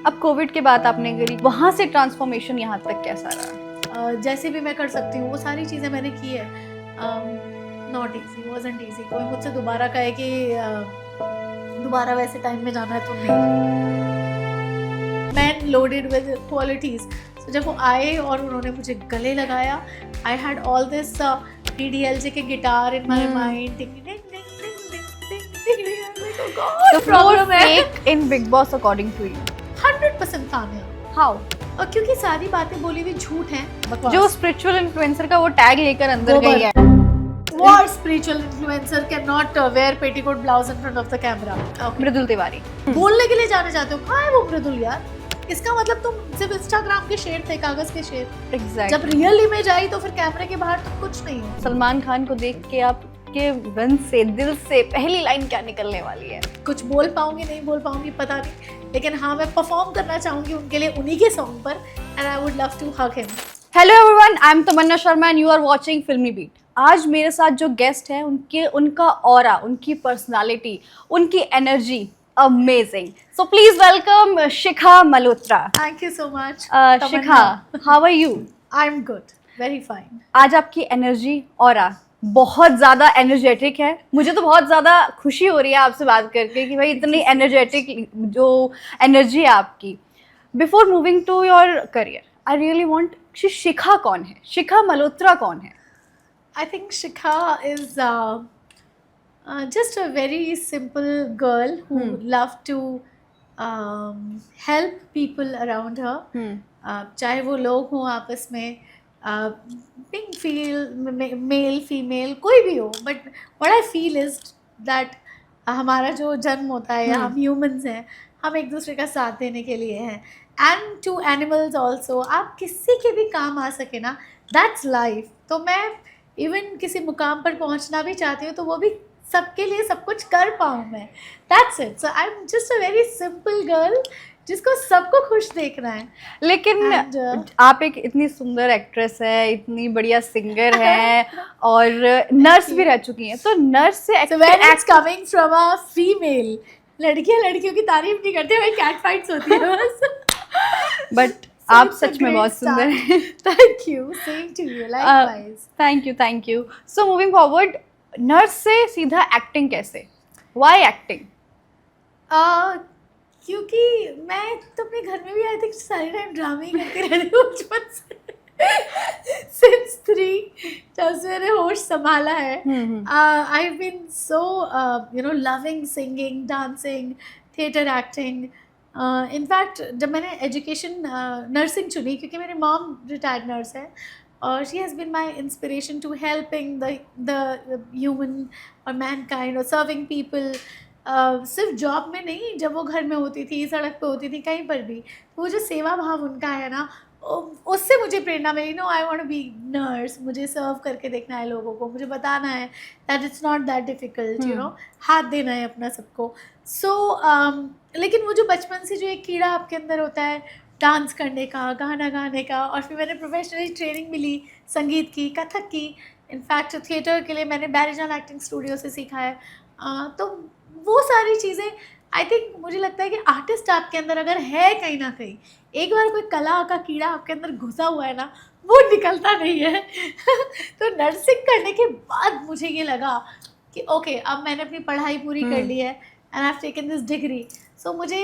अब कोविड के बाद आपने करी, वहाँ से ट्रांसफॉर्मेशन यहाँ तक कैसा रहा? जैसे भी मैं कर सकती हूँ वो सारी चीज़ें मैंने की है। Not easy, wasn't easy. कोई मुझसे दोबारा कहे कि दोबारा वैसे टाइम में जाना है तो नहीं। Man loaded with qualities. तो जब वो आए और उन्होंने मुझे गले लगाया, I had all this DDLJ के guitar in my mind. The floor fake in Big Boss according to you? 100% कामयाब। How? और क्योंकि सारी बातें बोली हुई झूठ हैं, बकवास। जो स्पिरिचुअल इन्फ्लुएंसर का वो टैग लेकर अंदर गई है। What spiritual influencer cannot wear petticoat blouse in front of the camera? मृदुल तिवारी बोलने के लिए जाने जाते हो, कहाँ है वो मृदुल यार? इसका मतलब तुम सिर्फ इंस्टाग्राम के शेर थे, कागज के शेर। Exactly. जब रियल इमेज आई तो फिर कैमरे के बाहर तुम कुछ नहीं हो। सलमान खान को देख के आपके मन से, दिल से पहली लाइन क्या निकलने वाली है? कुछ बोल पाऊंगी नहीं बोल पाऊंगी पता नहीं, लेकिन हाँ मैं परफॉर्म करना चाहूंगी उनके लिए उन्हीं के सॉन्ग पर, and I would love to hug him. Hello everyone, I am Tamanna Sharma and you are watching Filmi beat. आज मेरे साथ जो गेस्ट है उनका ऑरा, उनकी पर्सनालिटी, उनकी energy amazing. So please welcome Shikha Malhotra. Thank you so much. Shikha, how are you? I am good, very fine. आज आपकी एनर्जी, ऑरा बहुत ज़्यादा एनर्जेटिक है। मुझे तो बहुत ज़्यादा खुशी हो रही है आपसे बात करके कि भाई इतनी एनर्जेटिक जो एनर्जी है आपकी। Before moving to your career, I really want, Shikha कौन है? शिखा मल्होत्रा कौन है? I think Shikha is just a very simple girl who loved to help people around her. चाहे वो लोग हों आपस में, being male, female, कोई भी हो, but what I feel is that हमारा जो जन्म होता है या हम humans हैं, हम एक दूसरे का साथ देने के लिए हैं। And to animals also, आप किसी के भी काम आ सके ना, that's life। तो मैं इवन किसी मुकाम पर पहुंचना भी चाहती हूँ तो वो भी सबके लिए सब कुछ कर पाऊँ मैं। That's it. So I am just a very simple girl जिसको सबको खुश देखना है। लेकिन आप एक इतनी सुंदर एक्ट्रेस है, इतनी बढ़िया सिंगर है और नर्स भी रह चुकी हैं, तो नर्स से when it's coming from a female, लड़कियां लड़कियों की तारीफ नहीं करती, भाई कैट फाइट्स होती है बस। बट आप सच में बहुत सुंदर हैं। Thank you, same to you, likewise. Thank you. So moving forward, nurse से सीधा एक्टिंग कैसे? Why acting? क्योंकि मैं तो अपने घर में भी आई थिंक सारे टाइम ड्रामे ही करती रहती हूँ बचपन से। सिंस 3 जब से मैंने होश संभाला है, I have been so loving singing, dancing, theatre, acting. In fact जब मैंने एजुकेशन नर्सिंग चुनी, क्योंकि मेरी मॉम रिटायर्ड नर्स है और she has been my inspiration to helping the human और मैनकाइंड और सर्विंग पीपल। सिर्फ जॉब में नहीं, जब वो घर में होती थी, सड़क पे होती थी, कहीं पर भी, वो जो सेवा भाव उनका है ना, उससे मुझे प्रेरणा मिली। No, I want to be nurse. मुझे सर्व करके देखना है लोगों को, मुझे बताना है that it's not that difficult, you know, हाथ देना है अपना सबको। सो लेकिन वो जो बचपन से जो एक कीड़ा आपके अंदर होता है डांस करने का, गाना गाने का, और फिर मैंने प्रोफेशनली ट्रेनिंग मिली संगीत की, कथक की, इनफैक्ट थिएटर के लिए मैंने बैरिजान एक्टिंग स्टूडियो से सीखा है। तो वो सारी चीज़ें, आई थिंक, मुझे लगता है कि आर्टिस्ट आपके अंदर अगर है कहीं ना कहीं, एक बार कोई कला का कीड़ा आपके अंदर घुसा हुआ है ना, वो निकलता नहीं है। तो नर्सिंग करने के बाद मुझे ये लगा कि ओके, अब मैंने अपनी पढ़ाई पूरी कर ली है and I have taken this degree. So मुझे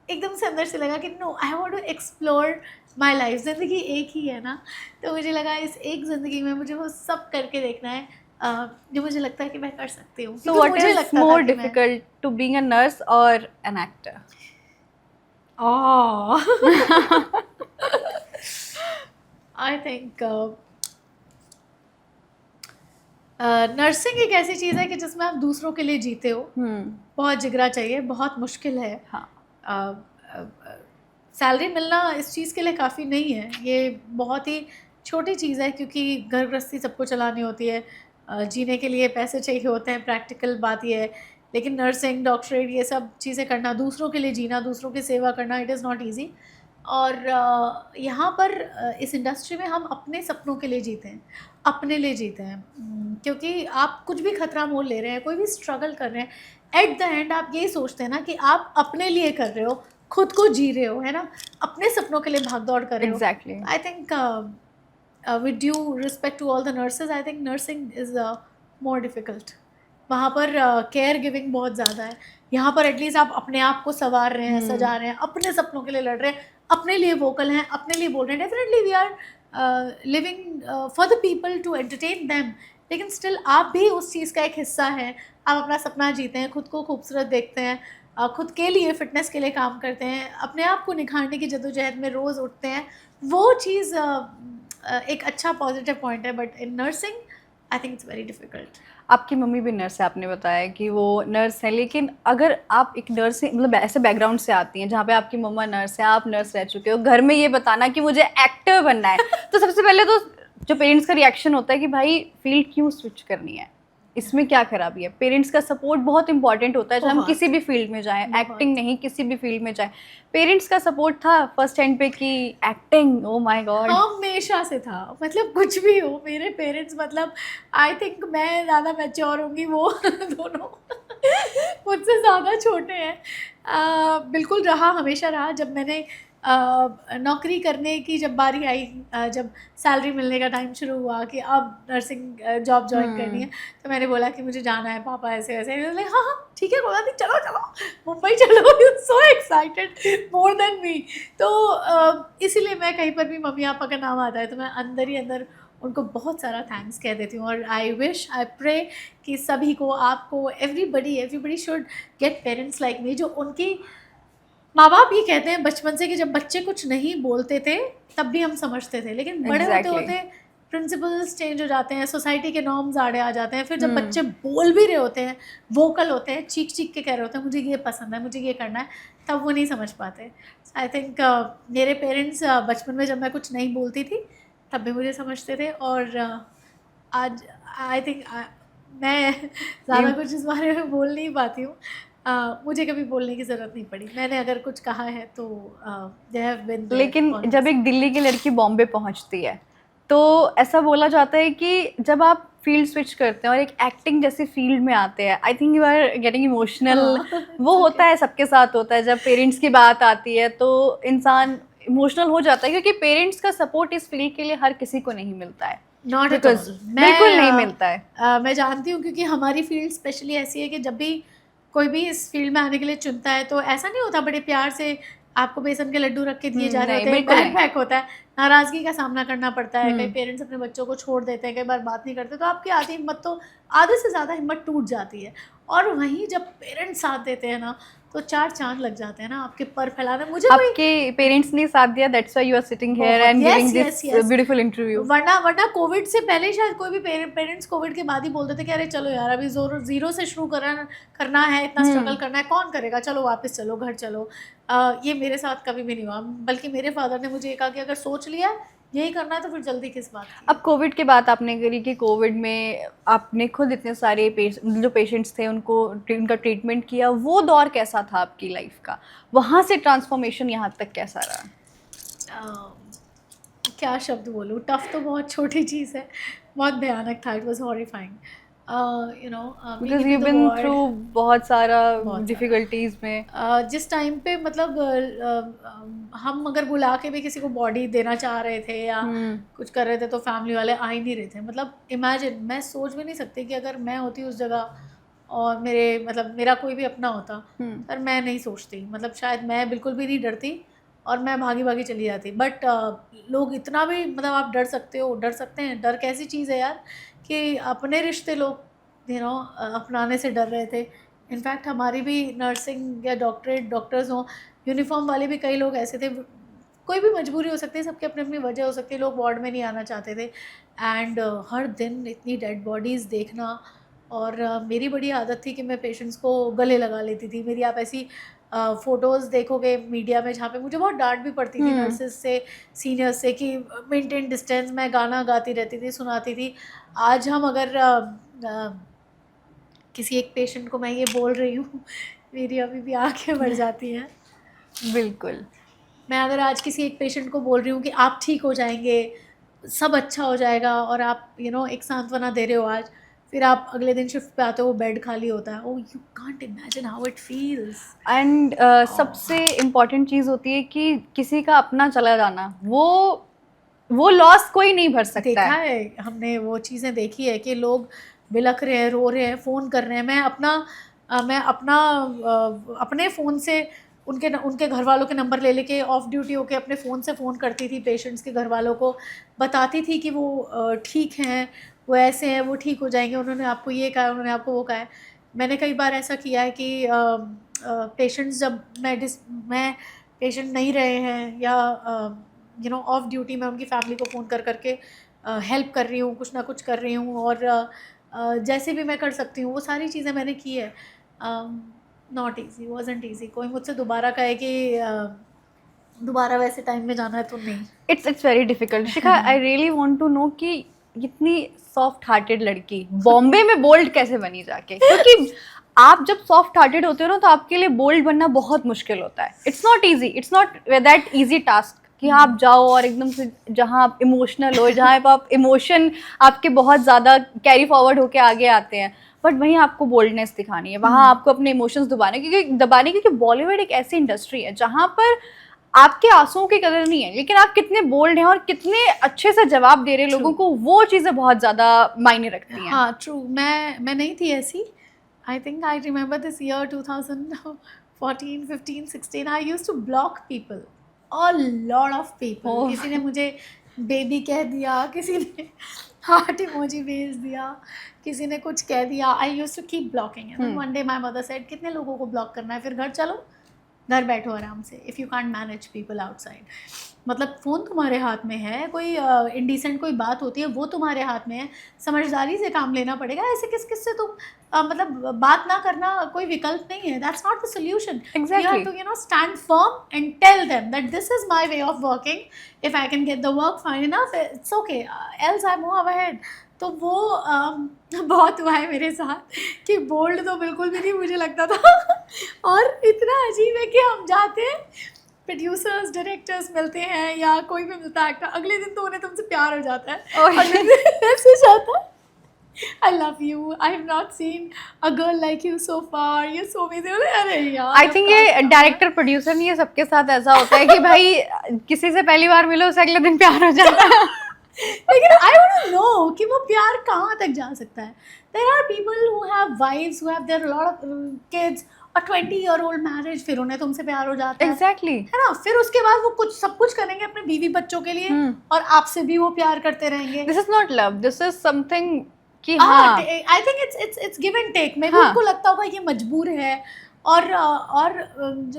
एकदम से अंदर से लगा कि no, I want to explore my life. ज़िंदगी एक ही है ना, तो मुझे लगा इस एक ज़िंदगी में मुझे वो सब करके देखना है जो मुझे लगता है कि मैं कर सकती हूँ। So what is more difficult to being a nurse or an actor? I think nursing एक ऐसी चीज़ है कि जिसमें आप दूसरों के लिए जीते हो। बहुत जिगरा चाहिए, बहुत मुश्किल है। सैलरी मिलना इस चीज़ के लिए काफ़ी नहीं है, ये बहुत ही छोटी चीज़ है, क्योंकि घर गृहस्थी सबको चलानी होती है, जीने के लिए पैसे चाहिए होते हैं, प्रैक्टिकल बात ये है। लेकिन नर्सिंग, डॉक्टरेट, ये सब चीज़ें करना, दूसरों के लिए जीना, दूसरों की सेवा करना, इट इज़ नॉट ईजी। और यहाँ पर इस इंडस्ट्री में हम अपने सपनों के लिए जीते हैं, अपने लिए जीते हैं, क्योंकि आप कुछ भी खतरा मोल ले रहे हैं, कोई भी स्ट्रगल कर रहे हैं, एट द एंड आप यही सोचते हैं ना कि आप अपने लिए कर रहे हो, खुद को जी रहे हो, है ना, अपने सपनों के लिए भाग दौड़ कर रहे हो. Exactly. I think with due respect to all the nurses, I think nursing is more difficult. वहाँ पर केयर गिविंग बहुत ज़्यादा है. यहाँ पर एटलीस्ट आप अपने आप को संवार रहे हैं, सजा रहे हैं, अपने सपनों के लिए लड़ रहे हैं, अपने लिए वोकल हैं, अपने लिए बोल रहे हैं. Definitely we are living for the people to entertain them, लेकिन स्टिल आप भी उस चीज़ का एक हिस्सा हैं. आप अपना सपना जीते हैं, खुद को खूबसूरत देखते हैं, खुद के लिए फिटनेस के लिए काम करते हैं, अपने आप को निखारने की जद्दोजहद में रोज़ उठते हैं. वो चीज़ एक अच्छा पॉजिटिव पॉइंट है. But in nursing I think it's very difficult. आपकी मम्मी भी नर्स है, आपने बताया कि वो नर्स है, लेकिन अगर आप एक नर्स मतलब ऐसे बैकग्राउंड से आती हैं जहाँ पे आपकी मम्मा नर्स है, आप नर्स रह चुके हो, घर में ये बताना कि मुझे एक्टर बनना है, तो सबसे पहले तो जो पेरेंट्स का रिएक्शन होता है कि भाई फील्ड क्यों स्विच करनी है, इसमें क्या खराबी है. पेरेंट्स का सपोर्ट बहुत इंपॉर्टेंट होता है, चाहे हम बहुत. किसी भी फील्ड में जाएं, एक्टिंग नहीं किसी भी फील्ड में जाएं. पेरेंट्स का सपोर्ट था फर्स्ट हैंड पे कि एक्टिंग, ओ माय गॉड. हमेशा से था. मतलब कुछ भी हो, मेरे पेरेंट्स मतलब आई थिंक मैं ज़्यादा मैच्योर होंगी, वो दोनों मुझसे ज़्यादा छोटे हैं. बिल्कुल रहा, हमेशा रहा. जब मैंने नौकरी करने की जब बारी आई, जब सैलरी मिलने का टाइम शुरू हुआ कि अब नर्सिंग जॉब ज्वाइन करनी है, तो मैंने बोला कि मुझे जाना है पापा, ऐसे ऐसे. हाँ हाँ ठीक है, कोई बात नहीं, चलो चलो मुंबई चलो. So excited more than me. तो इसीलिए मैं कहीं पर भी मम्मी पापा का नाम आता है तो मैं अंदर ही अंदर उनको बहुत सारा थैंक्स कह देती हूँ. और आई विश, आई प्रे कि सभी को, आपको, everybody should get parents like me. जो उनकी माँ बाप ये कहते हैं बचपन से कि जब बच्चे कुछ नहीं बोलते थे तब भी हम समझते थे, लेकिन बड़े होते होते प्रिंसिपल्स चेंज हो जाते हैं, सोसाइटी के नॉर्म्स आड़े आ जाते हैं. फिर जब बच्चे बोल भी रहे होते हैं, वोकल होते हैं, चीख चीख के कह रहे होते हैं मुझे ये पसंद है, मुझे ये करना है, तब वो नहीं समझ पाते. आई थिंक मेरे पेरेंट्स बचपन में जब मैं कुछ नहीं बोलती थी तब भी मुझे समझते थे. और आज आई थिंक मैं ज़्यादा कुछ इस बारे में बोल नहीं पाती हूँ. मुझे कभी बोलने की ज़रूरत नहीं पड़ी. मैंने अगर कुछ कहा है तो दे हैव बीन. लेकिन जब एक दिल्ली की लड़की बॉम्बे पहुंचती है तो ऐसा बोला जाता है कि जब आप फील्ड स्विच करते हैं और एक एक्टिंग जैसी फील्ड में आते हैं, I think you are getting emotional. वो होता है, सबके साथ होता है. जब पेरेंट्स की बात आती है तो इंसान इमोशनल हो जाता है, क्योंकि पेरेंट्स का सपोर्ट इस फील्ड के लिए हर किसी को नहीं मिलता है. Not at all. बिल्कुल नहीं मिलता है. मैं जानती हूँ, क्योंकि हमारी फील्ड स्पेशली ऐसी है कि जब भी कोई भी इस फील्ड में आने के लिए चुनता है तो ऐसा नहीं होता बड़े प्यार से आपको बेसन के लड्डू रख के दिए जा रहे होते हैं. बैक पैक होता है, नाराज़गी का सामना करना पड़ता है. कई पेरेंट्स अपने बच्चों को छोड़ देते हैं, कई बार बात नहीं करते, तो आपकी आधी हिम्मत तो आधे से ज़्यादा हिम्मत टूट जाती है. और वहीं जब पेरेंट्स साथ देते हैं ना तो चार चांद लग जाते हैं ना आपके पर फैलाने. मुझे आपके पेरेंट्स ने साथ दिया, that's why you are sitting here and giving this beautiful interview. वरना कोविड से पहले शायद कोई भी पेरेंट्स कोविड के बाद ही बोलते थे कि अरे चलो यार अभी जीरो से शुरू करना है, इतना स्ट्रगल करना है, कौन करेगा, चलो वापस चलो, घर चलो. ये मेरे साथ कभी भी नहीं हुआ. बल्कि मेरे फादर ने मुझे ये कहा कि अगर सोच लिया यही करना है तो फिर जल्दी किस बात की. अब कोविड की बात आपने करी कि कोविड में आपने खुद इतने सारे जो पेशेंट्स थे उनका ट्रीटमेंट किया, वो दौर कैसा था आपकी लाइफ का? वहाँ से ट्रांसफॉर्मेशन यहाँ तक कैसा रहा? क्या शब्द बोलूँ, टफ तो बहुत छोटी चीज़ है, बहुत भयानक था. It was horrifying. Because you've been through बहुत सारा डिफिकल्टीज में. जिस टाइम पे मतलब हम अगर बुला के भी किसी को बॉडी देना चाह रहे थे या कुछ कर रहे थे तो फैमिली वाले आ ही नहीं रहे थे. मतलब इमेजिन, मैं सोच भी नहीं सकती कि अगर मैं होती उस जगह और मेरा कोई भी अपना होता, पर मैं नहीं सोचती. मतलब शायद मैं बिल्कुल भी नहीं डरती और मैं भागी भागी चली जाती. बट लोग इतना भी, मतलब आप डर सकते हैं. डर कैसी चीज़ है यार कि अपने रिश्ते लोग अपनाने से डर रहे थे. इनफैक्ट हमारी भी नर्सिंग या डॉक्टर्स हों, यूनिफॉर्म वाले भी कई लोग ऐसे थे. कोई भी मजबूरी हो सकती है, सबकी अपनी अपनी वजह हो सकती है. लोग वार्ड में नहीं आना चाहते थे. एंड हर दिन इतनी डेड बॉडीज़ देखना. और मेरी बड़ी आदत थी कि मैं पेशेंट्स को गले लगा लेती थी. मेरी आप ऐसी फ़ोटोज़ देखोगे मीडिया में जहाँ पे मुझे बहुत डांट भी पड़ती थी नर्सेज से, सीनियर्स से कि मेंटेन डिस्टेंस. मैं गाना गाती रहती थी, सुनाती थी. आज हम अगर किसी एक पेशेंट को मैं ये बोल रही हूँ, मेरी अभी भी आँखें भर जाती हैं. बिल्कुल. मैं अगर आज किसी एक पेशेंट को बोल रही हूँ कि आप ठीक हो जाएंगे, सब अच्छा हो जाएगा, और आप एक सांत्वना दे रहे हो आज, फिर आप अगले दिन शिफ्ट पे आते हो, बेड खाली होता है. Oh, you can't imagine how it feels. And सबसे इम्पोर्टेंट चीज़ होती है कि किसी का अपना चला जाना, वो लॉस कोई नहीं भर सकता देखा है. है हमने, वो चीज़ें देखी है कि लोग बिलख रहे हैं, रो रहे हैं, फ़ोन कर रहे हैं. मैं अपना अपने फ़ोन से उनके घर वालों के नंबर ले लेके ऑफ ड्यूटी होके अपने फ़ोन से फ़ोन करती थी पेशेंट्स के घर वालों को, बताती थी कि वो ठीक हैं, वो ऐसे हैं, वो ठीक हो जाएंगे, उन्होंने आपको ये कहा, उन्होंने आपको वो कहा है. मैंने कई बार ऐसा किया है कि पेशेंट्स जब मैं पेशेंट नहीं रहे हैं या ऑफ ड्यूटी, मैं उनकी फैमिली को फ़ोन कर करके हेल्प कर रही हूँ, कुछ ना कुछ कर रही हूँ, और जैसे भी मैं कर सकती हूँ वो सारी चीज़ें मैंने की है. Not easy, wasn't easy. कोई मुझसे दोबारा कहे कि दोबारा वैसे टाइम में जाना है तो नहीं. It's very difficult. Shikha, I really want to know कि इतनी सॉफ्ट हार्टेड लड़की बॉम्बे में बोल्ड कैसे बनी जाके, क्योंकि आप जब सॉफ्ट हार्टेड होते हो ना तो आपके लिए बोल्ड बनना बहुत मुश्किल होता है. It's not easy, it's not that easy task कि आप जाओ और एकदम से जहाँ आप इमोशनल हो, जहाँ पे आप इमोशन आपके बहुत ज़्यादा कैरी फॉरवर्ड होके आगे आते हैं, बट वहीं आपको बोल्डनेस दिखानी है, वहाँ आपको अपने इमोशंस दबाने, क्योंकि बॉलीवुड एक ऐसी इंडस्ट्री है जहाँ पर आपके आंसुओं की कदर नहीं है, लेकिन आप कितने बोल्ड हैं और कितने अच्छे से जवाब दे रहे हैं लोगों को, वो चीज़ें बहुत ज़्यादा मायने रखती हैं. हाँ, ट्रू. मैं नहीं थी ऐसी. I think I remember this year 2014, 15, 16. I used to block people, a lot of people. किसी ने मुझे बेबी कह दिया, किसी ने हार्ट इमोजी भेज दिया, किसी ने कुछ कह दिया. I used to keep blocking. And one day my mother said, कितने लोगों को ब्लॉक करना है, फिर घर चलो, घर बैठो आराम से. If you can't manage people outside, मतलब फ़ोन तुम्हारे हाथ में है, कोई इंडिसेंट कोई बात होती है वो तुम्हारे हाथ में है, समझदारी से काम लेना पड़ेगा. ऐसे किस से तुम मतलब बात ना करना कोई विकल्प नहीं है. That's not the solution. Exactly. You have to stand firm and tell them that this is my way of working. If I can get the work fine enough, it's okay. Else I move ahead. तो वो बहुत हुआ है मेरे साथ कि bold तो बिल्कुल भी नहीं मुझे लगता था. और इतना अजीब है कि हम जाते हैं, प्रोड्यूसर्स डायरेक्टर्स मिलते हैं या कोई भी मिलता है एक्टर, अगले दिन तो उन्हें तुमसे प्यार हो जाता है. अगले दिन मैसेज आता है, I love you. I have not seen a girl like you so far. You're so amazing. अरे यार. आई थिंक ये डायरेक्टर प्रोड्यूसर नहीं है, सबके साथ ऐसा होता है कि भाई किसी से पहली बार मिलो उसे अगले दिन प्यार हो जाता है. लेकिन I want to know कि वो प्यार कहाँ तक जा सकता है. There are people who have wives, who have their lot of kids, a 20-year-old marriage, फिर उन्हें तुमसे प्यार हो जाता है. एग्जैक्टली. है ना. फिर उसके बाद वो सब कुछ करेंगे अपने बीवी बच्चों के लिए, और आपसे भी वो प्यार करते रहेंगे. This is not love, this is something कि हाँ, I think it's give and take. मे भी उनको लगता होगा ये मजबूर है, और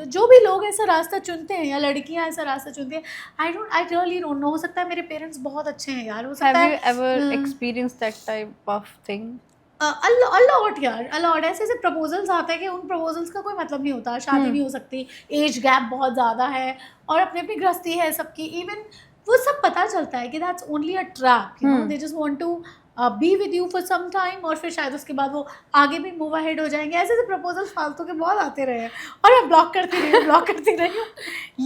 जो भी लोग ऐसा रास्ता चुनते हैं या लड़कियां ऐसा रास्ता चुनती हैं, आई रियली डोंट नो. हो सकता है मेरे पेरेंट्स बहुत अच्छे हैं यार, हो सकता हैव है. You ever experienced that type of thing? A lot यार, अलॉट. ऐसे प्रपोजल्स आते हैं कि उन प्रपोजल्स का कोई मतलब नहीं होता. शादी नहीं हो सकती, एज गैप बहुत ज़्यादा है, और अपनी अपनी गृहस्थी है सबकी. इवन वो सब पता चलता है कि that's only a trap. You know, they just want to be with you for some time, और फिर शायद उसके बाद वो आगे भी मूव अहेड हो जाएंगे. ऐसे प्रपोजल्स फालतू के बहुत आते रहे हैं, और मैं ब्लॉक करती रही हूँ.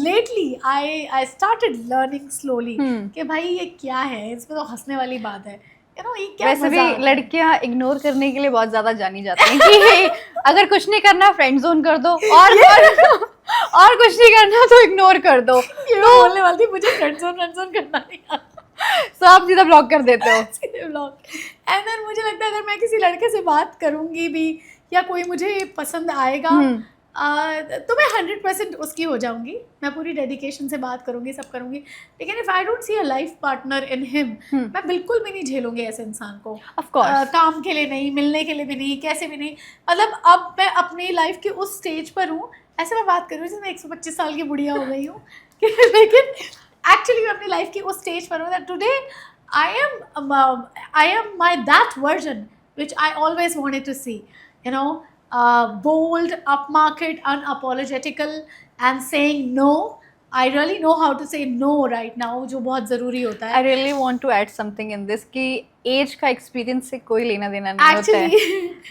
Lately I started learning slowly कि भाई ये क्या है, इसमें तो हंसने वाली बात है. ये क्या वैसे भी मजा है. लड़कियां इग्नोर करने के लिए बहुत ज्यादा जानी जाती हैं कि अगर कुछ नहीं करना फ्रेंड जोन कर दो, और कुछ नहीं करना तो इग्नोर कर दो. ये मैं बोलने वाली थी, मुझे फ्रेंड जोन करना नहीं आता. सो आप सीधा ब्लॉक कर देते हो. सीधे ब्लॉक. एंड देन मुझे लगता है अगर मैं किसी लड़के से बात करूंगी भी, या कोई मुझे पसंद आएगा, तो मैं 100% उसकी हो जाऊंगी. मैं पूरी डेडिकेशन से बात करूंगी, सब करूंगी. लेकिन if I don't see a life partner in him, मैं बिल्कुल भी नहीं झेलूंगी ऐसे इंसान को. Of course. काम के लिए नहीं, मिलने के लिए भी नहीं, कैसे भी नहीं. मतलब अब मैं अपनी लाइफ के उस स्टेज पर हूँ, ऐसे मैं बात कर रही हूँ जैसे मैं 125 साल की बुढ़िया हो गई हूँ. लेकिन एक्चुअली मैं अपनी लाइफ की उस स्टेज पर हूँ that today I am my that version which I always wanted to see. You know, bold, upmarket, unapologetical, and saying no. I really know how to say no right now, जो बहुत ज़रूरी होता है. I really want to add something in this कि as का experience से कोई लेना देना नहीं होता है.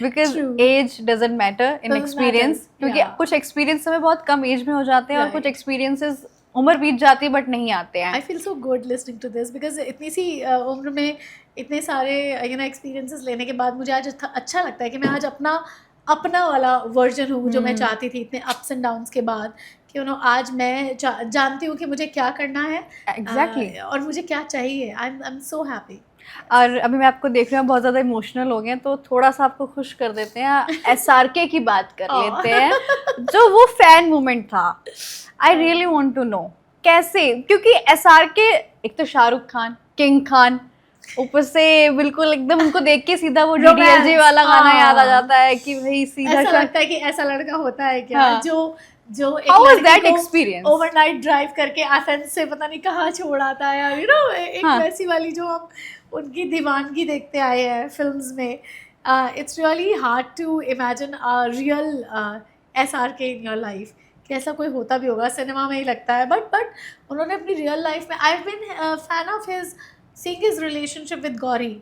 Because age doesn't matter in experience. क्योंकि कुछ एक्सपीरियंस हमें बहुत कम एज में हो जाते हैं, और कुछ एक्सपीरियंसेस उम्र बीत जाती है बट नहीं आते हैं। I feel so good listening to this because इतनी सी उम्र में इतने सारे एक्सपीरियंसेस लेने के बाद मुझे आज अच्छा लगता है कि मैं आज अपना वाला वर्जन हूँ जो मैं चाहती थी इतने अप्स एंड डाउन्स के बाद, कि आज मैं जानती हूँ कि मुझे क्या करना है Exactly. और मुझे क्या चाहिए। I am so happy. और अभी मैं आपको देख रही हूँ बहुत ज़्यादा इमोशनल हो गए हैं, तो थोड़ा सा आपको खुश कर देते हैं, SRK की बात कर लेते हैं। जो वो फैन मोमेंट था, I really want to know कैसे, क्योंकि SRK एक तो शाहरुख खान, किंग खान, ऊपर से बिल्कुल एकदम उनको देख के सीधा वो DDLJ वाला गाना याद आ जाता है कि भाई सीधा ऐसा लगता है कि ऐसा लड़का होता है क्या, हाँ। जो How was एक that लड़की को experience? ओवरनाइट ड्राइव करके एथेंस से पता नहीं कहाँ छोड़ आता है, एक हाँ। वैसी वाली जो हम उनकी दीवानगी देखते आए हैं फिल्म्स में। It's really hard to imagine a real SRK in your life, कि ऐसा कोई होता भी होगा, सिनेमा में ही लगता है, बट उन्होंने अपनी रियल लाइफ में, I have been fan of his seeing his relationship with Gauri.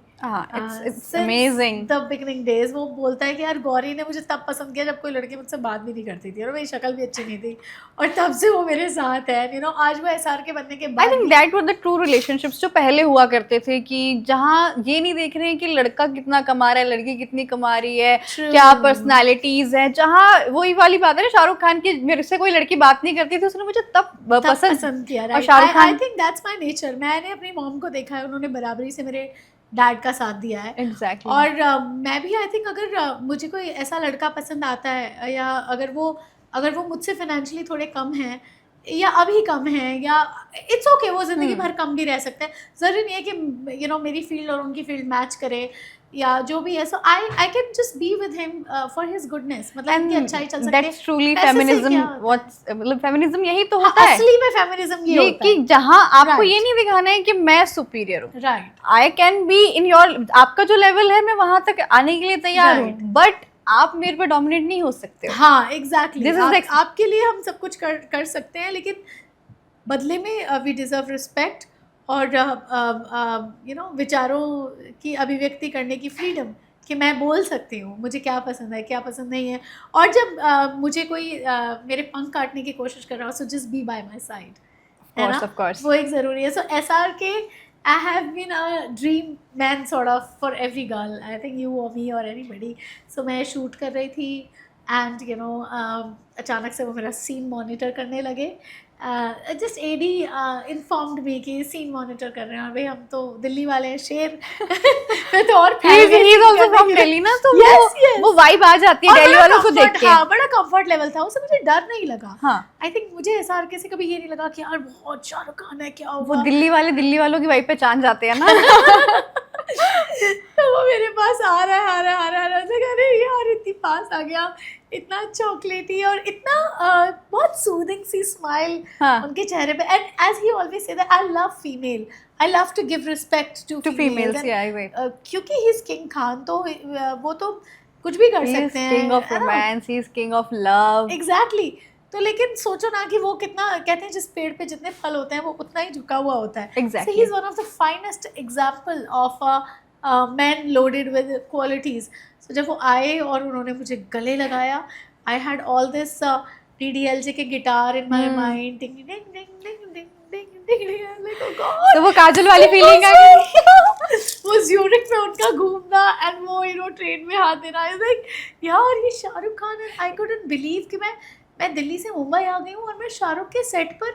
It's amazing. The beginning days, वो बोलता है कि यार गौरी ने मुझे तब पसंद किया जब कोई लड़की मुझसे बात भी नहीं करती थी और मेरी शक्ल भी अच्छी नहीं थी, और तब से वो मेरे साथ है। आज वो SRK बनने के बाद, I think that were the true relationships जो पहले हुआ करते थे, कि जहाँ ये नहीं देख रहे हैं कि लड़का कितना कमा रहा है, लड़की कितनी कमा रही है, क्या पर्सनालिटीज है, जहाँ वही वाली बात है ना, शाहरुख खान की मेरे से कोई लड़की बात नहीं करती थी, उसने मुझे तब पसंद किया। और Shahrukh Khan, I think that's my nature. मैंने अपनी मॉम को देखा है, उन्होंने बराबरी से मेरे डैड का साथ दिया है। Exactly. और मैं भी आई थिंक अगर मुझे कोई ऐसा लड़का पसंद आता है, या अगर वो मुझसे फाइनेंशियली थोड़े कम है या अभी कम है, या इट्स ओके, वो ज़िंदगी भर कम भी रह सकते हैं, ज़रूरी नहीं है कि मेरी फील्ड और उनकी फील्ड मैच करे या जो भी है। So I can just be with him for his goodness, मतलब इनकी अच्छाई चल सकती है। That's truly feminism. मतलब फेमिनिज्म यही तो होता है, असली में फेमिनिज्म ये होता कि है जहाँ आपको ये नहीं दिखाना है कि मैं सुपीरियर हूँ, right, I can be in your, आपका जो लेवल है मैं वहां तक आने के लिए तैयार हूँ, बट आप मेरे पे डोमिनेट नहीं हो सकते हो। हाँ, एग्जैक्टली। आपके लिए हम सब कुछ कर सकते हैं, लेकिन बदले में वी डिजर्व रिस्पेक्ट और विचारों की अभिव्यक्ति करने की फ्रीडम, कि मैं बोल सकती हूँ मुझे क्या पसंद है, क्या पसंद नहीं है। और जब मुझे कोई मेरे पंख काटने की कोशिश कर रहा हो, so just be by my side, है ना, वो एक ज़रूरी है। So SRK, I have been a dream man sort of for every girl, I think you or me or anybody. So मैं शूट कर रही थी and अचानक से वो मेरा सीन मॉनिटर करने लगे। जस्ट AD इन्फॉर्म्ड मी कि सीन मॉनिटर कर रहे हैं, और भाई हम तो दिल्ली वाले हैं, शेर। मैं तो और फ्रॉम दिल्ली ना, तो वो वाइब आ जाती है दिल्ली वालों को देख के। हाँ, बड़ा कंफर्ट लेवल था, उससे मुझे डर नहीं लगा। हाँ, आई थिंक मुझे SRK से कभी ये नहीं लगा कि यार बहुत शाहरुख खान है, क्या वो दिल्ली वालों की वाइब पहचान जाते हैं ना। तो वो मेरे पास आ रहा है, अरे यार इतनी पास आ गया, इतना चॉकलेटी और इतना बहुत सूदिंग सी स्माइल उनके चेहरे पे। And as he always say that I love female, I love to give respect to females, क्योंकि ही इज किंग खान, तो वो तो कुछ भी कर सकते हैं, king of romance, he is king of love. Exactly. तो लेकिन सोचो ना कि वो कितना, कहते हैं जिस पेड़ पे जितने फल होते हैं वो उतना ही झुका हुआ होता है। Exactly. So he is one of the finest example of a man loaded with qualities. So जब वो आए और उन्होंने मुझे गले लगाया, I had all this DDLJ के guitar in my mind, ding ding ding ding ding ding ding ding, I'm like oh god। तो वो काजल वाली फीलिंग आ गई, वो ज्यूरिक में उनका घूमना एंड वो ट्रेन में हाथ देना, I was like यार ये शाहरुख खान है। I couldn't believe कि मैं दिल्ली से मुंबई आ गई हूँ और मैं शाहरुख के सेट पर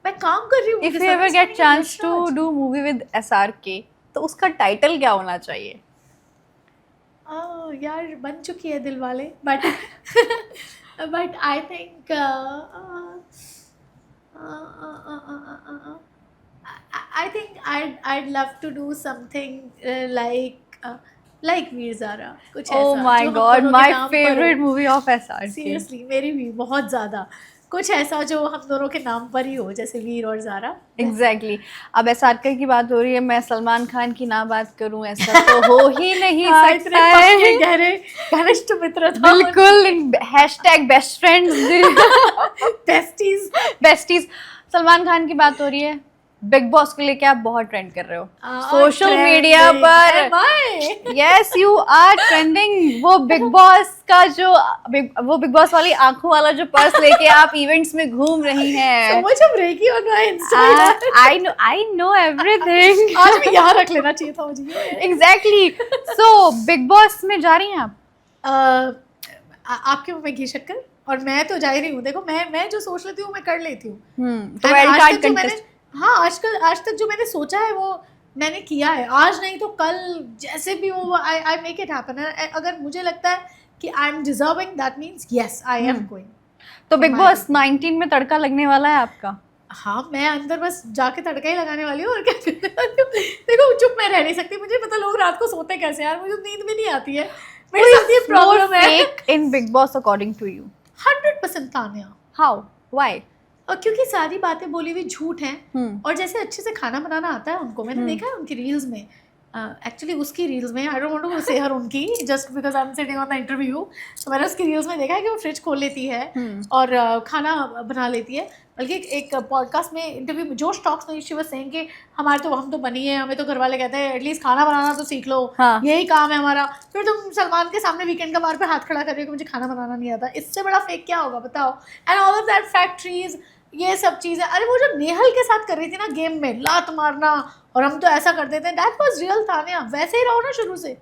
मैं काम कर रही हूँ। If you ever get chance to do movie with SRK, तो उसका टाइटल क्या होना चाहिए? यार बन चुकी है दिल वाले, but I think I think I'd love to do something like Veer Zaara, कुछ ऐसा। Oh my God, my favorite movie of SRK. Seriously, मेरी भी बहुत ज़्यादा, कुछ ऐसा जो हम दोनों के नाम पर ही हो, जैसे वीर और ज़ारा। Exactly. अब SRK की बात हो रही है, मैं सलमान खान की ना बात करूं, ऐसा तो हो ही नहीं सकता है। गहरे घनिष्ठ मित्र था, बिल्कुल, #bestfriends, besties। सलमान खान की बात हो रही है, बिग बॉस को लेके आप बहुत ट्रेंड कर रहे हो और सोशल trending, मीडिया पर। am I? Yes you are trending. वो बिग बॉस का जो वो बिग बॉस वाली आंखों वाला जो पर्स लेके आप इवेंट्स में घूम रही So हैं। much of Reiki on my Insta. I know everything. आज भी यहाँ रख लेना चाहिए था मुझे। एग्जैक्टली। सो बिग बॉस में जा रही हैं आप? आपके मुंह में घी शक्कर, और मैं तो जा ही रही हूँ। देखो मैं जो सोच लेती हूँ मैं कर लेती हूँ। तो And वाइल्ड आज कार्ड तक जो मैंने कंटेस्ट। आज तक जो मैंने सोचा है वो मैंने किया है। आज नहीं तो कल जैसे भी वो आई मेक इट हैपन। अगर मुझे लगता है कि I am deserving, that means yes I am going. तो बिग बॉस 19 में तड़का लगने वाला है आपका? हाँ, मैं अंदर बस जाके तड़का ही लगाने वाली हूँ और क्या करने वाली हूँ। देखो चुप मैं रह नहीं सकती, मुझे पता लोग रात को सोते कैसे यार, मुझे नींद भी नहीं आती है। मेरे साथ ये प्रॉब्लम है। Fake in Bigg Boss according to you? 100% Tanya. How? Why? और क्योंकि सारी बातें बोली हुई झूठ हैं, और जैसे अच्छे से खाना बनाना आता है उनको, मैंने देखा है उनकी रील्स में, एक्चुअली उसकी रील्स में, आई डोंट वांट टू से हर उनकी just because I am sitting on the interview. तो मैंने उसकी रील्स में देखा है कि वो फ्रिज खोल लेती है और खाना बना लेती है। बल्कि एक पॉडकास्ट में इंटरव्यू में जोश टॉक्स में शी वाज सेइंग कि हम तो बनी है, हमें तो घर वाले कहते हैं एटलीस्ट खाना बनाना तो सीख लो, हाँ। यही काम है हमारा। फिर तुम सलमान के सामने वीकेंड का बार पे हाथ खड़ा कर रही हो कि मुझे खाना बनाना नहीं आता। इससे बड़ा फेक क्या होगा बताओ? And all of that factories, ये सब चीज़ें। अरे वो जो नेहल के साथ कर रही थी ना गेम में, लात मारना और हम तो ऐसा कर देते हैं, दैट वाज रियल तान्या। वैसे ही रहो ना शुरू से।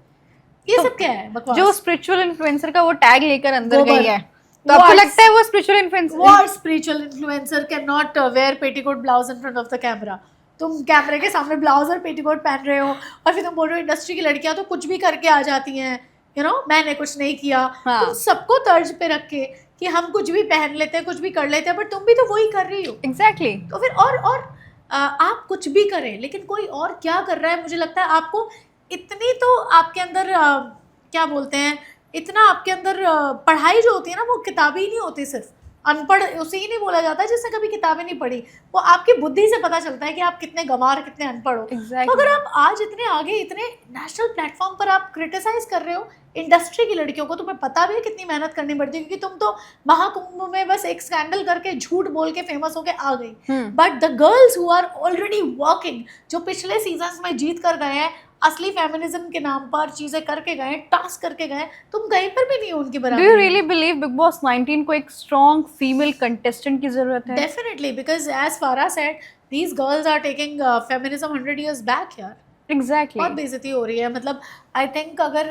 ये सब क्या है बकवास? जो स्पिरिचुअल इन्फ्लुएंसर का वो टैग लेकर अंदर गोबर। गई है, तो आपको लगता है वो spiritual influencer? What spiritual influencer cannot wear petticoat blouse in front of the camera? तुम कैमरे के सामने ब्लाउज और पेटीकोट पहन रहे हो और फिर तुम बोल रहे हो इंडस्ट्री की लड़कियां तो कुछ भी करके आ जाती हैं, यू नो मैंने कुछ नहीं किया। हाँ। तुम सबको तर्ज पे रख के कि हम कुछ भी पहन लेते हैं, कुछ भी कर लेते हैं, बट तुम भी तो वही कर रही हो। एग्जैक्टली। तो फिर और आप कुछ भी करें, लेकिन कोई और क्या कर रहा है, मुझे लगता है आपको इतनी तो आपके अंदर क्या बोलते हैं, इतना आपके अंदर पढ़ाई जो होती है ना, वो किताबी ही नहीं होती। सिर्फ अनपढ़ उसे ही नहीं बोला जाता जिसने कभी किताबें नहीं पढ़ी। वो आपकी बुद्धि से पता चलता है कि आप कितने गंवार, कितने अनपढ़ हो। Exactly. तो अगर आप आज इतने आगे, इतने नेशनल प्लेटफॉर्म पर आप क्रिटिसाइज कर रहे हो इंडस्ट्री की लड़कियों को, तुम्हें पता भी है कितनी मेहनत करनी पड़ती है, क्योंकि तुम तो महाकुंभ में बस एक स्कैंडल करके झूठ बोल के फेमस होके आ गई। But the girls who are already working, जो पिछले सीजन्स में जीत कर गए हैं, असली फेमिनिज्म के नाम पर चीजें करके गए, टास्क करके गए, तुम कहीं पर भी नहीं हो उनकी डू बराबरी। You really believe big boss 19 को एक स्ट्रॉन्ग फीमेल कंटेस्टेंट की जरूरत है? Definitely, because as Farah said, these girls are taking feminism 100 years back यार। एग्जैक्टली। बहुत बेइज्जती हो रही है। मतलब आई थिंक अगर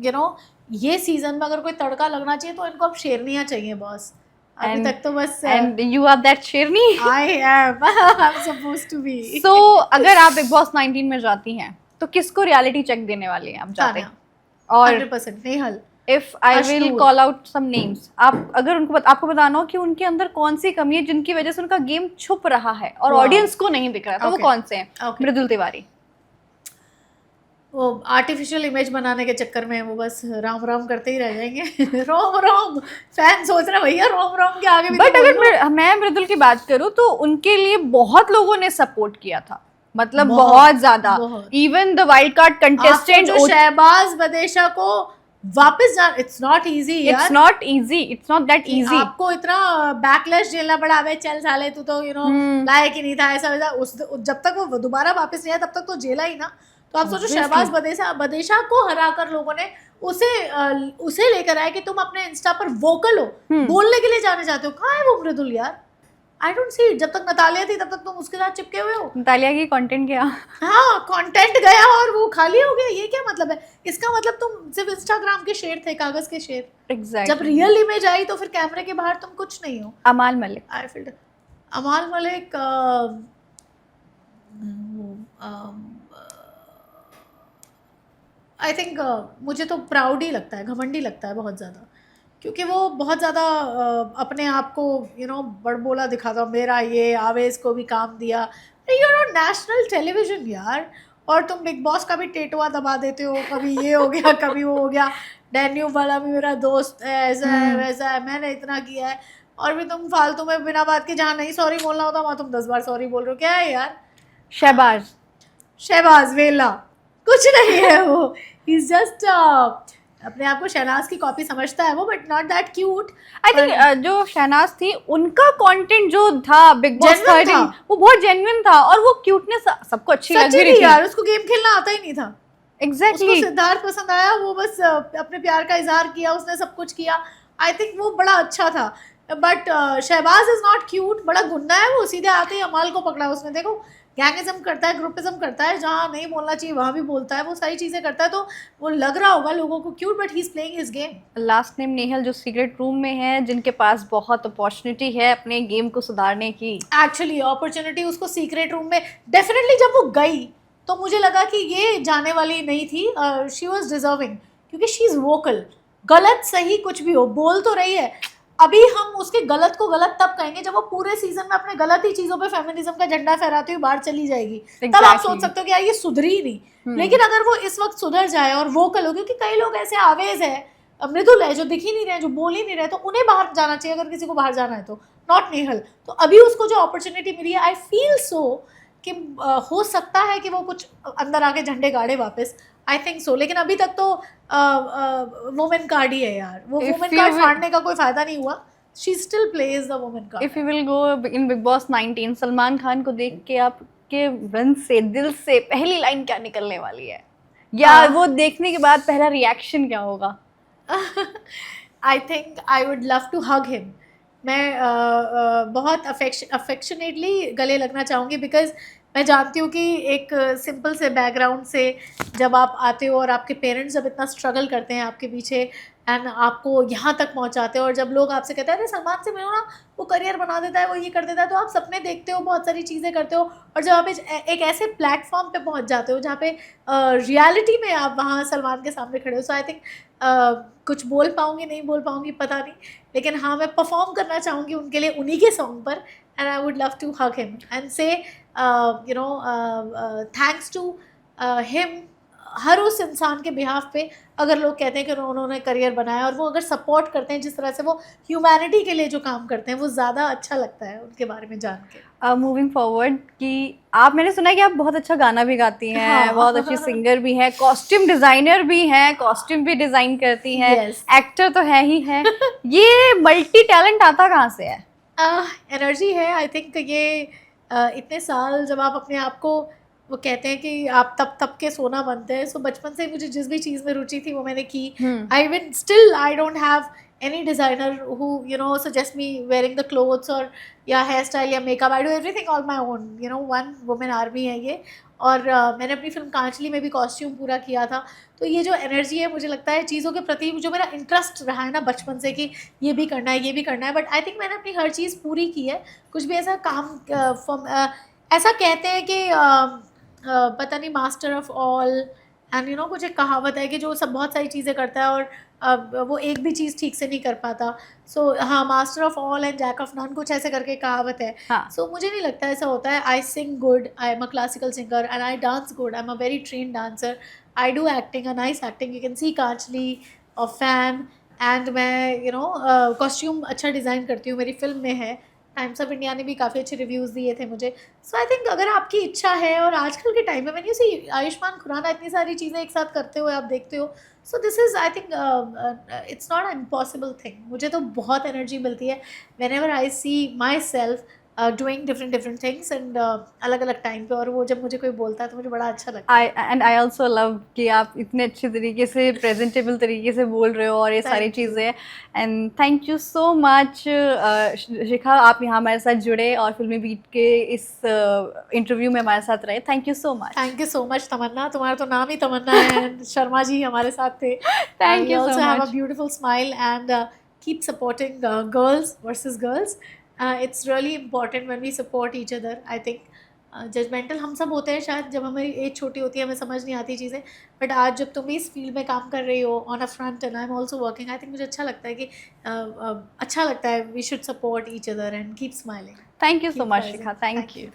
यू नो ये सीजन में अगर कोई तड़का लगना चाहिए तो इनको अब शेरनियाँ चाहिए बॉस। अभी तक तो बस एंड यू आर दैट शेरनी। I am I'm supposed to be। सो अगर आप बिग बॉस 19 में जाती हैं तो किसको रियलिटी चेक देने वाली हैं आप जाते हैं? और 100% Nehal. If I will Ashnoor. Call out some names, आप अगर उनको आपको बताना हो कि उनके अंदर कौन सी कमी है जिनकी वजह से उनका गेम छुप रहा है और Wow. ऑडियंस को नहीं दिख रहा, तो वो Okay. कौन से हैं? Okay. मृदुल तिवारी। वो आर्टिफिशियल इमेज बनाने के चक्कर में वो बस राम राम करते ही रह जाएंगे। रोम रोम फैन सोच रहे भैया रोम रोम के आगे भी बट तो अगर बोलो। मैं मृदुल की बात करूं तो उनके लिए बहुत लोगों ने सपोर्ट किया था, मतलब बहुत, बहुत ज्यादा। बहुत। इवन द वाइल्ड कार्ड आपको कंटेस्टेंट, जो शहबाज बदेशा को वापस जा, इट्स नॉट इजी यार। It's not easy, it's not that easy. आपको इतना बैकलैश झेलना पड़ा, अबे चल साले तू तो यू नो लायक ही नहीं था, ऐसा वैसा। जब तक वो दोबारा वापस नहीं आया तब तक तो झेला ही ना। तो आप सोचो शहबाज बदेशा को हराकर लोगों ने उसे लेकर आए कि तुम अपने इंस्टा पर वोकल हो, बोलने के लिए जाने जाते हो। कहाँ है वो मृदुल यार? I don't see. जब तक नतालिया थी तब तक तुम उसके साथ चिपके हुए हो। नतालिया की कंटेंट क्या? हाँ, कंटेंट गया और वो खाली हो गया। ये क्या मतलब है? इसका मतलब तुम सिर्फ इंस्टाग्राम के शेर थे, कागज के शेर। एग्जैक्टली। जब रियल इमेज आई तो फिर कैमरे के बाहर तुम कुछ नहीं हो। अमाल मलिक। आई फील अमाल मलिक आई थिंक मुझे तो प्राउड ही लगता है, घमंडी लगता है बहुत ज़्यादा, क्योंकि वो बहुत ज़्यादा अपने आप को यू नो बड़बोला दिखाता, मेरा ये आवेश को भी काम दिया। यू नो नेशनल टेलीविजन यार, और तुम बिग बॉस का भी टेटुआ दबा देते हो, कभी ये हो गया कभी वो हो गया, डैन्यू वाला भी मेरा दोस्त है, ऐसा है वैसा है, मैंने इतना किया है, और भी तुम फालतू में बिना बात के जहाँ नहीं सॉरी बोलना होता वहाँ तुम 10 बार सॉरी बोल रहे हो। क्या है यार? शहबाज वेला कुछ नहीं है वो। He's just अपने आप को शहनाज की कॉपी समझता है वो, but not that cute. I think जो शहनाज थी उनका कंटेंट जो था बिग बॉस Genuine 13 था। वो बहुत जेन्युइन था, और वो क्यूटनेस सबको अच्छी लग सच्ची रही थी थी। यार, उसको गेम खेलना आता ही नहीं था। उसको एग्जैक्टली। सिद्धार्थ पसंद आया, वो बस अपने प्यार का इजहार किया, उसने सब कुछ किया। आई थिंक वो बड़ा अच्छा था। But Shehbaz is not cute, बड़ा गुंडा है वो। सीधे आते ही अमाल को पकड़ा उसने, देखो गैंगिज्म करता है, ग्रुपिज्म करता है, जहाँ नहीं बोलना चाहिए वहाँ भी बोलता है, वो सारी चीज़ें करता है। तो वो लग रहा होगा लोगों को cute, but he is playing his game. Last name Nehal जो सीक्रेट रूम में है, जिनके पास बहुत अपॉर्चुनिटी है अपने गेम को सुधारने की। एक्चुअली अपॉर्चुनिटी उसको सीक्रेट रूम में डेफिनेटली जब वो गई तो मुझे लगा कि ये जाने वाली नहीं थी। शी वॉज डिजर्विंग, क्योंकि शी इज़ वोकल। गलत सही कुछ भी हो, बोल तो रही है। अभी हम उसके गलत को गलत तब कहेंगे जब वो पूरे सीजन में अपने गलत ही चीज़ों पे फेमिनिज्म का झंडा फहराती हुई बाहर चली जाएगी। तब आप Exactly. सोच सकते हो कि यार ये सुधरी नहीं। लेकिन अगर वो इस वक्त सुधर जाए और वोकल हो, क्योंकि कई लोग ऐसे आवेज है, मृदुल है, जो दिख ही नहीं रहे, जो बोल ही नहीं रहे, तो उन्हें बाहर जाना चाहिए अगर किसी को बाहर जाना है तो, नॉट नेहल। तो अभी उसको जो अपॉर्चुनिटी मिली है, आई फील सो कि हो सकता है कि वो कुछ अंदर आके झंडे गाड़े वापस। I think so. लेकिन अभी तक तो वुमेन कार्ड ही है यार। वो वुमेन कार्ड फाड़ने का कोई फायदा नहीं हुआ। She still plays the women card. If you will go in Bigg boss 19, Salman Khan को देख के आपके मन से, दिल से पहली लाइन क्या निकलने वाली है, या वो देखने के बाद पहला रिएक्शन क्या होगा? I think I would love to hug him. मैं बहुत अफेक्शनेटली गले लगना चाहूँगी, बिकॉज मैं जानती हूँ कि एक सिंपल से बैकग्राउंड से जब आप आते हो और आपके पेरेंट्स जब इतना स्ट्रगल करते हैं आपके पीछे एंड आपको यहाँ तक पहुँचाते हो, और जब लोग आपसे कहते हैं अरे सलमान से मिलो ना, वो करियर बना देता है, वो ये कर देता है, तो आप सपने देखते हो, बहुत सारी चीज़ें करते हो, और जब आप एक ऐसे प्लेटफॉर्म पे पहुँच जाते हो जहाँ पे रियलिटी में आप वहाँ सलमान के सामने खड़े हो। सो आई थिंक कुछ बोल पाऊँगी नहीं बोल पाऊँगी पता नहीं, लेकिन हाँ मैं परफॉर्म करना चाहूँगी उनके लिए उन्हीं के सॉन्ग पर, and I would love to hug him and say thanks to him हर उस इंसान के बिहाफ पे अगर लोग कहते हैं कि उन्होंने करियर बनाया, और वो अगर सपोर्ट करते हैं जिस तरह से वो ह्यूमैनिटी के लिए जो काम करते हैं, वो ज़्यादा अच्छा लगता है उनके बारे में जान के। मूविंग फॉरवर्ड कि आप, मैंने सुना है कि आप बहुत अच्छा गाना भी गाती हैं, हाँ। बहुत अच्छी सिंगर भी हैं, कॉस्ट्यूम डिजाइनर भी हैं, कॉस्ट्यूम भी डिजाइन करती हैं, Yes. एक्टर तो है ही है। ये मल्टी टैलेंट आता कहाँ से है? एनर्जी है आई थिंक। ये इतने साल जब आप अपने आप को, वो कहते हैं कि आप तब तब के सोना बनते हैं। सो बचपन से मुझे जिस भी चीज़ में रुचि थी वो मैंने की। I even still I don't have any designer who suggest me wearing the clothes और या हेयर स्टाइल या makeup. I do everything all my own. One women army है ये। और मैंने अपनी फिल्म कांचली में भी कॉस्ट्यूम पूरा किया था। तो ये जो एनर्जी है, मुझे लगता है चीज़ों के प्रति जो मेरा इंटरेस्ट रहा है ना बचपन से कि ये भी करना है ये भी करना है, बट आई थिंक मैंने अपनी हर चीज़ पूरी की है। कुछ भी ऐसा काम ऐसा कहते हैं कि पता नहीं मास्टर ऑफ ऑल एंड कुछ एक कहावत है कि जो सब बहुत सारी चीज़ें करता है और वो एक भी चीज़ ठीक से नहीं कर पाता। सो हाँ, master of all and jack of none, कुछ ऐसे करके कहावत है। हाँ. सो मुझे नहीं लगता ऐसा होता है। I sing good, I am a classical singer and I dance good, I am a very train dancer, I do acting, a nice acting, you can see कांचली और फैन। एंड मैं कॉस्ट्यूम अच्छा डिज़ाइन करती हूँ, मेरी film में है। Times of India ने भी काफ़ी अच्छे रिव्यूज़ दिए थे मुझे। सो आई थिंक अगर आपकी इच्छा है, और आजकल के टाइम में मैंने उसे आयुष्मान खुराना इतनी सारी चीज़ें एक साथ करते हुए आप देखते हो। So this is I think it's not a impossible thing. मुझे तो बहुत एनर्जी मिलती है whenever I see myself doing different things and अलग अलग टाइम पे, और वो जब मुझे कोई बोलता है तो मुझे बड़ा अच्छा लगता है। आई ऑल्सो लव कि आप इतने अच्छे तरीके से प्रेजेंटेबल तरीके से बोल रहे हो और ये सारी चीज़ें। And thank you so much Shikha, आप यहाँ हमारे साथ जुड़े और फिल्मी बीट के इस इंटरव्यू में हमारे साथ रहे। Thank you so much. Thank you so much Tamanna, तुम्हारा तो नाम ही तमन्ना है। एंड शर्मा जी हमारे साथ थे। Thank you so have much. A beautiful smile and keep supporting girls versus girls. It's really important when we support each other. I think judgemental हम सब होते हैं शायद, जब हमारी एज छोटी होती है हमें समझ नहीं आती चीज़ें, बट आज जब तुम इस फील्ड में काम कर रही हो on a front and I am also working, I think मुझे अच्छा लगता है कि अच्छा लगता है we should support each other and keep smiling. Thank you so much Shikha, thank you.